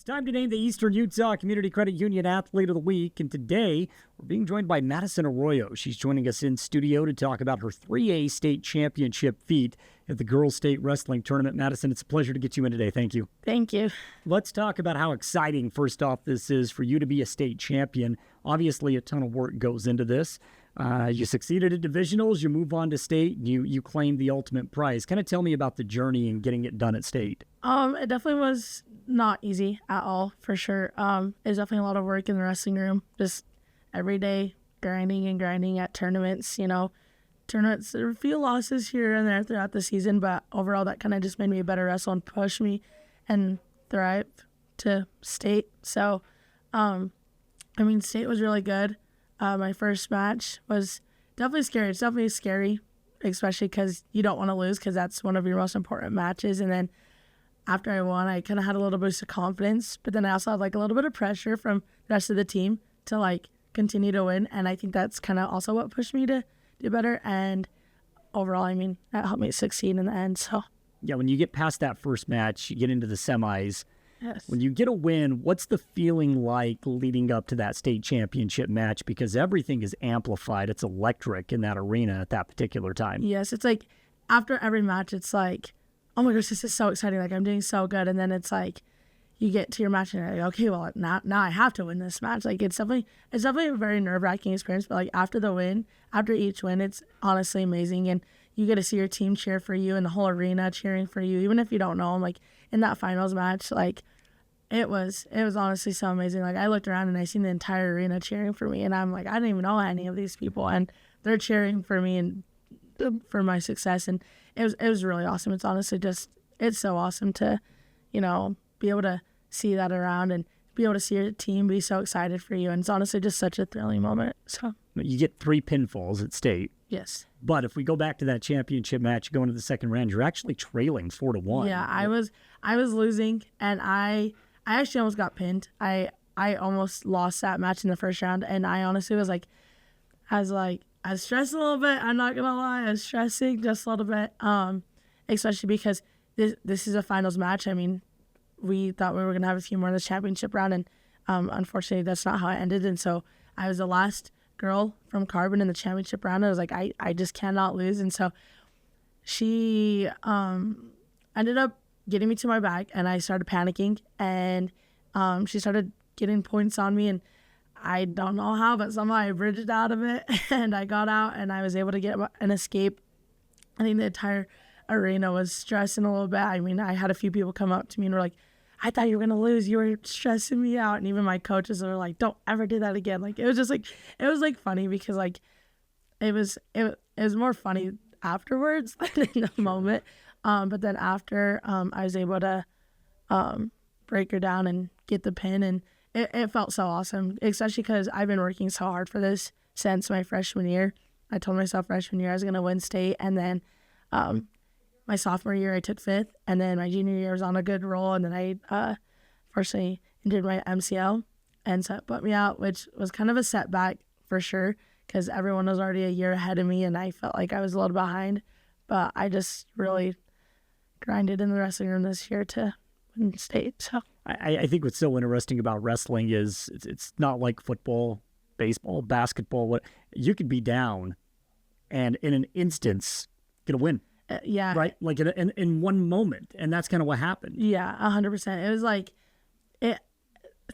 Time to name the Eastern Utah Community Credit Union Athlete of the Week, and today we're being joined by Madison Arroyo. She's joining us in studio to talk about her 3A state championship feat at the Girls State Wrestling Tournament. Madison, it's a pleasure to get you in today. Thank you. Thank you. Let's talk about how exciting, first off, this is for you to be a state champion. Obviously, a ton of work goes into this. You succeeded at divisionals, you move on to state, and you claim the ultimate prize. Kind of tell me about the journey and getting it done at state. It definitely was not easy at all, for sure. It was definitely a lot of work in the wrestling room, just every day grinding at tournaments, tournaments. There were a few losses here and there throughout the season, but overall that kind of just made me a better wrestler and pushed me and thrive to state. So, state was really good. My first match was definitely scary. It's definitely scary, especially because you don't want to lose because that's one of your most important matches. And then after I won, I kind of had a little boost of confidence, but then I also had a little bit of pressure from the rest of the team to continue to win. And I think that's kind of also what pushed me to do better. And overall, that helped me succeed in the end. So yeah, when you get past that first match, you get into the semis. Yes. When you get a win, what's the feeling like leading up to that state championship match? Because everything is amplified. It's electric in that arena at that particular time. Yes, it's after every match, it's oh my gosh, this is so exciting. I'm doing so good. And then it's you get to your match and you're okay, well, now I have to win this match. It's definitely a very nerve-wracking experience. But after each win, it's honestly amazing. And you get to see your team cheer for you and the whole arena cheering for you, even if you don't know them. In that finals match, it was honestly so amazing. I looked around and I seen the entire arena cheering for me, and I'm I didn't even know any of these people, and they're cheering for me and for my success, and it was really awesome. It's honestly it's so awesome to, be able to see that around and be able to see your team be so excited for you, and it's honestly just such a thrilling moment. So you get 3 pinfalls at state. Yes. But if we go back to that championship match, going to the second round, you're actually trailing 4-1. Yeah, I was losing, and I actually almost got pinned. I almost lost that match in the first round, and I honestly was I was stressed a little bit. I'm not gonna lie, I was stressing just a little bit. Especially because this is a finals match. We thought we were gonna have a few more in the championship round, and unfortunately, that's not how it ended. And so I was the last girl from Carbon in the championship round. I was I just cannot lose. And so she ended up getting me to my back, and I started panicking, and she started getting points on me, and I don't know how, but somehow I bridged out of it, and I got out, and I was able to get an escape. I think the entire arena was stressing a little bit. I had a few people come up to me and were I thought you were going to lose. You were stressing me out. And even my coaches were don't ever do that again. It was just it was funny because it was more funny afterwards than in the moment. But then after I was able to break her down and get the pin, and it felt so awesome, especially because I've been working so hard for this since my freshman year. I told myself freshman year I was going to win state, and then my sophomore year I took 5th, and then my junior year was on a good roll, and then I fortunately injured my MCL, and so it put me out, which was kind of a setback for sure because everyone was already a year ahead of me, and I felt like I was a little behind, but I just really grinded in the wrestling room this year to win state. So I think what's so interesting about wrestling is it's not like football, baseball, basketball. What you could be down, and in an instance get a win. Yeah. Right? In one moment. And that's kind of what happened. Yeah, 100%. It was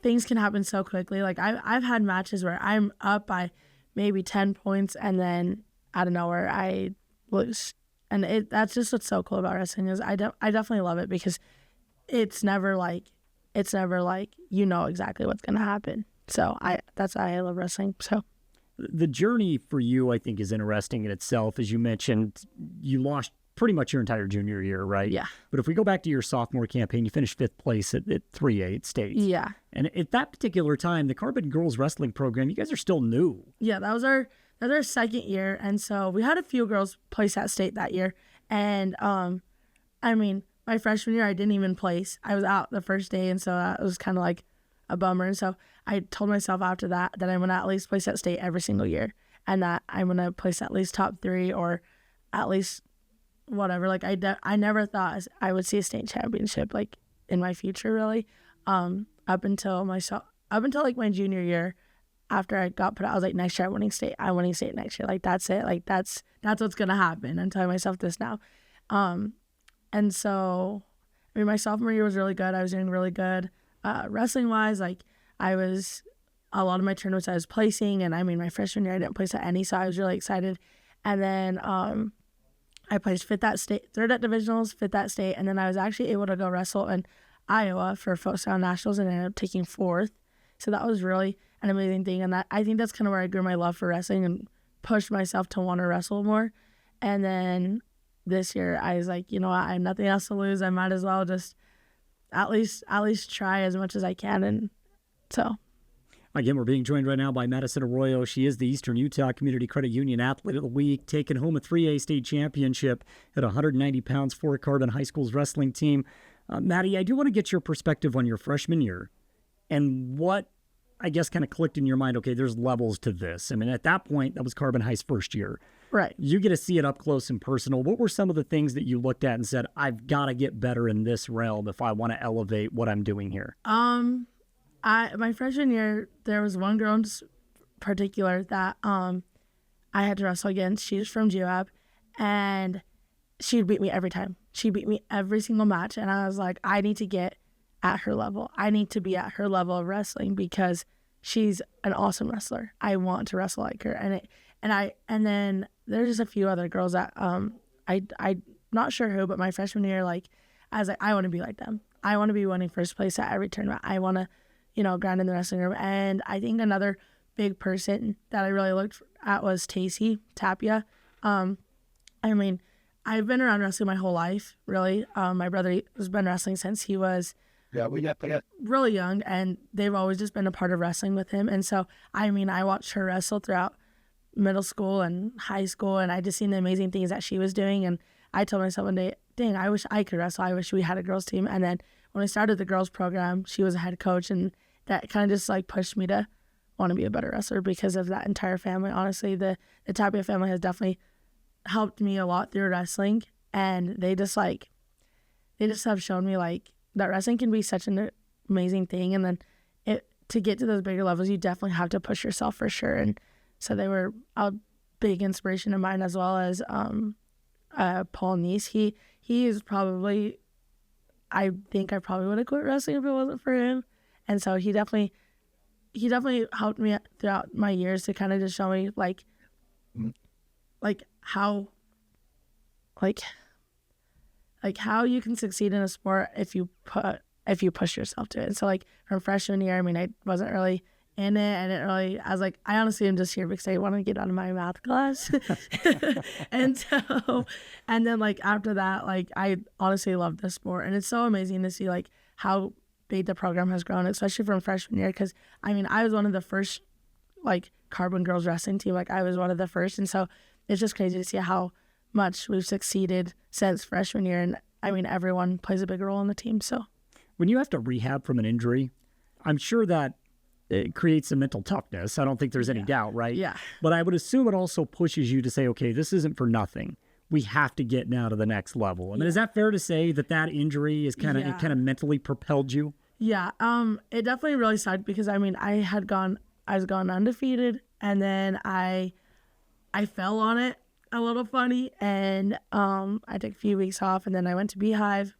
things can happen so quickly. I've had matches where I'm up by maybe 10 points, and then out of nowhere I lose. And that's just what's so cool about wrestling is I definitely love it because it's never exactly what's going to happen. So that's why I love wrestling. So the journey for you, I think, is interesting in itself. As you mentioned, you lost pretty much your entire junior year, right? Yeah. But if we go back to your sophomore campaign, you finished 5th place at 3A at state. Yeah. And at that particular time, the Carbon Girls Wrestling program, you guys are still new. Yeah, that was our second year, and so we had a few girls place at state that year. And my freshman year I didn't even place. I was out the first day, and so that was kind of a bummer. And so I told myself after that I'm gonna at least place at state every single year, and that I'm gonna place at least top 3 or at least whatever. I never thought I would see a state championship in my future, really. up until like my junior year, after I got put out, I was like, next year I'm winning state next year. Like, that's it. Like, that's what's gonna happen. I'm telling myself this now. And so, I mean, my sophomore year was really good. I was doing really good, wrestling wise. Like, a lot of my tournaments I was placing, and I mean, my freshman year I didn't place at any, so I was really excited. And then I placed third at divisionals, fifth at state, and then I was actually able to go wrestle in Iowa for Folk Style Nationals and ended up taking fourth. So that was really an amazing thing, and I think that's kind of where I grew my love for wrestling and pushed myself to want to wrestle more. And then this year I was like, you know what, I have nothing else to lose. I might as well just at least try as much as I can. And so. Again, we're being joined right now by Madison Arroyo. She is the Eastern Utah Community Credit Union Athlete of the Week, taking home a 3A state championship at 190 pounds for Carbon High School's wrestling team. Maddie, I do want to get your perspective on your freshman year and what, I guess, kind of clicked in your mind. Okay, there's levels to this. I mean, at that point, that was Carbon High's first year. Right. You get to see it up close and personal. What were some of the things that you looked at and said, I've got to get better in this realm if I want to elevate what I'm doing here? My freshman year, there was one girl in particular that I had to wrestle against. She was from GWAB, and she'd beat me every time. She beat me every single match, and I was like, I need to get at her level. I need to be at her level of wrestling because she's an awesome wrestler. I want to wrestle like her. And then there's just a few other girls that I'm not sure who, but my freshman year, like, I was like, I want to be like them. I want to be winning first place at every tournament. I want to, grind in the wrestling room. And I think another big person that I really looked at was Tacey Tapia. I mean, I've been around wrestling my whole life, really. My brother has been wrestling since he was really young, and they've always just been a part of wrestling with him. And so, I mean, I watched her wrestle throughout middle school and high school, and I just seen the amazing things that she was doing. And I told myself one day, dang, I wish I could wrestle. I wish we had a girls team. And then when I started the girls program, she was a head coach, and that kind of just like pushed me to want to be a better wrestler because of that entire family. Honestly, the Tapia family has definitely helped me a lot through wrestling, and they just have shown me like that wrestling can be such an amazing thing. And then to get to those bigger levels, you definitely have to push yourself for sure. And so they were a big inspiration of mine, as well as Paul Neese. He is probably, I think I probably would have quit wrestling if it wasn't for him. And so he definitely helped me throughout my years to kind of just show me like how you can succeed in a sport if you push yourself to it. And so like from freshman year, I mean, I wasn't really in it. I was like, I honestly am just here because I want to get out of my math class. and then like after that, like I honestly love this sport, and it's so amazing to see like how big the program has grown, especially from freshman year. Because I mean, I was one of the first like Carbon girls wrestling team. Like I was one of the first, and so it's just crazy to see how much we've succeeded since freshman year. And I mean, everyone plays a big role in the team. So when you have to rehab from an injury, I'm sure that it creates some mental toughness. I don't think there's any doubt, right? Yeah. But I would assume it also pushes you to say, okay, this isn't for nothing. We have to get now to the next level. I mean, is that fair to say that injury is kind of mentally propelled you? Yeah. It definitely really sucked because I mean, I was gone undefeated, and then I fell on it a little funny, and I took a few weeks off, and then I went to Beehive,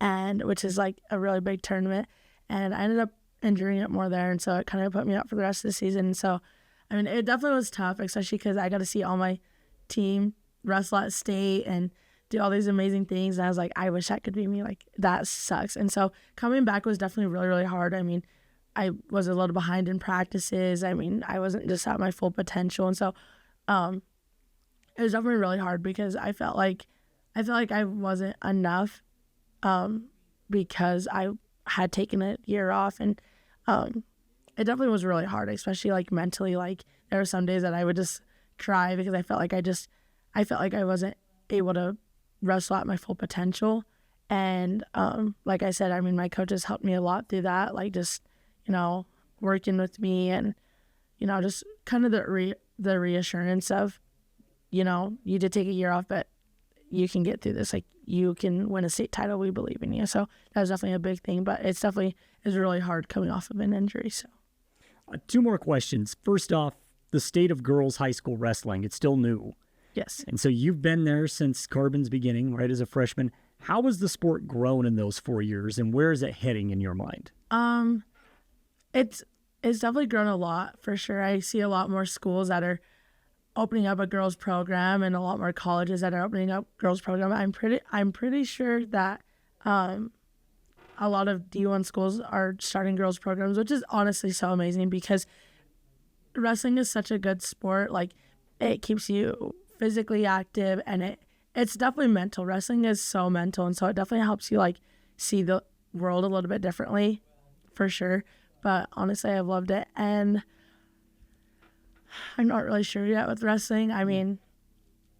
which is like a really big tournament, and I ended up injuring it more there, and so it kind of put me out for the rest of the season. And so, I mean, it definitely was tough, especially because I got to see all my team wrestle at state and do all these amazing things, and I was like, I wish that could be me. Like, that sucks. And so coming back was definitely really, really hard. I mean, I was a little behind in practices. I mean, I wasn't just at my full potential, and so it was definitely really hard because I felt like I wasn't enough because I had taken a year off, and it definitely was really hard, especially like mentally. Like there were some days that I would just cry because I felt like I wasn't able to wrestle at my full potential. And like I said, I mean, my coaches helped me a lot through that, like just working with me, and just kind of the reassurance of you did take a year off, but you can get through this. Like, you can win a state title. We believe in you. So that was definitely a big thing, but it's definitely is really hard coming off of an injury. So Two more questions. First off, the state of girls high school wrestling, it's still new. yes. And so you've been there since Carbon's beginning, right, as a freshman. How has the sport grown in those 4 years, and where is it heading in your mind? It's definitely grown a lot for sure. I see a lot more schools that are opening up a girls program and a lot more colleges that are opening up girls program. I'm pretty sure that a lot of D1 schools are starting girls programs, which is honestly so amazing because wrestling is such a good sport. Like, it keeps you physically active, and it's definitely mental. Wrestling is so mental, and so it definitely helps you like see the world a little bit differently, for sure. But honestly, I've loved it, and I'm not really sure yet with wrestling. I mean,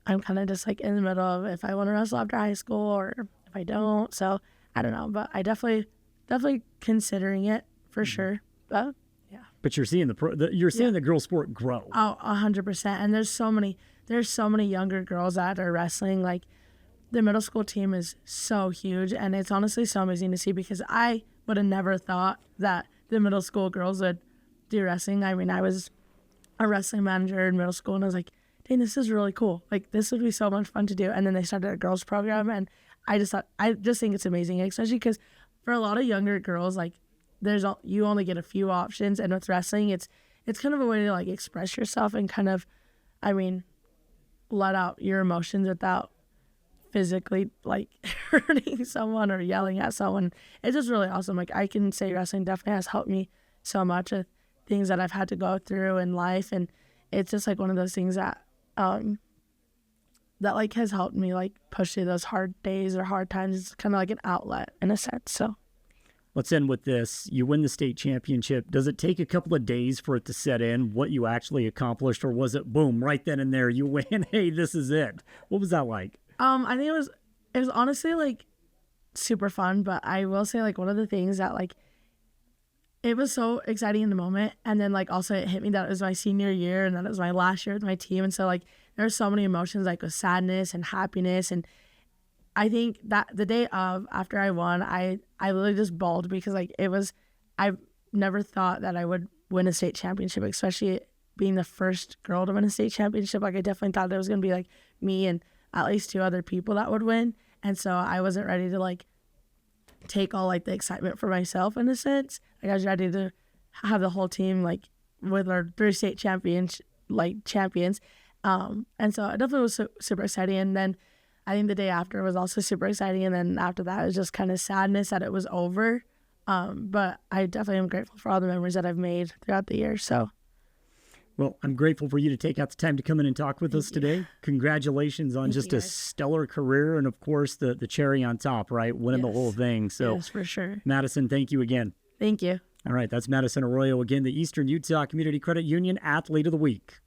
I'm kind of just like in the middle of if I want to wrestle after high school or if I don't. So I don't know, but I definitely considering it for sure. But yeah. But you're seeing the girls sport grow. Oh, 100%. And there's so many younger girls that are wrestling. Like, the middle school team is so huge, and it's honestly so amazing to see because I would have never thought that the middle school girls would do wrestling. I mean, I was a wrestling manager in middle school, and I was like, dang, this is really cool. Like, this would be so much fun to do. And then they started a girls program, and I just think it's amazing, especially because for a lot of younger girls, like, you only get a few options, and with wrestling, it's kind of a way to like express yourself and kind of, I mean, let out your emotions without physically like hurting someone or yelling at someone. It's just really awesome. Like, I can say wrestling definitely has helped me so much with things that I've had to go through in life, and it's just like one of those things that that like has helped me like push through those hard days or hard times. It's kind of like an outlet in a sense. So let's end with this. You win the state championship. Does it take a couple of days for it to set in what you actually accomplished, or was it boom right then and there you win? Hey, this is it. What was that like? I think it was honestly like super fun, but I will say like one of the things that like it was so exciting in the moment, and then like also it hit me that it was my senior year and that it was my last year with my team, and so like there's so many emotions like with sadness and happiness, and I think that the day of after I won, I literally just bawled because like I've never thought that I would win a state championship, especially being the first girl to win a state championship. Like, I definitely thought there was gonna be like me and at least 2 other people that would win, and so I wasn't ready to like take all like the excitement for myself in a sense. Like, I was ready to have the whole team like with our 3 state champions. And so it definitely was super exciting. And then I think the day after was also super exciting. And then after that, it was just kind of sadness that it was over. But I definitely am grateful for all the memories that I've made throughout the year. So, well, I'm grateful for you to take out the time to come in and talk with us today. Congratulations on just a stellar career, and of course the cherry on top, right? Winning the whole thing. So, yes, for sure. Madison, thank you again. Thank you. All right, that's Madison Arroyo again, the Eastern Utah Community Credit Union Athlete of the Week.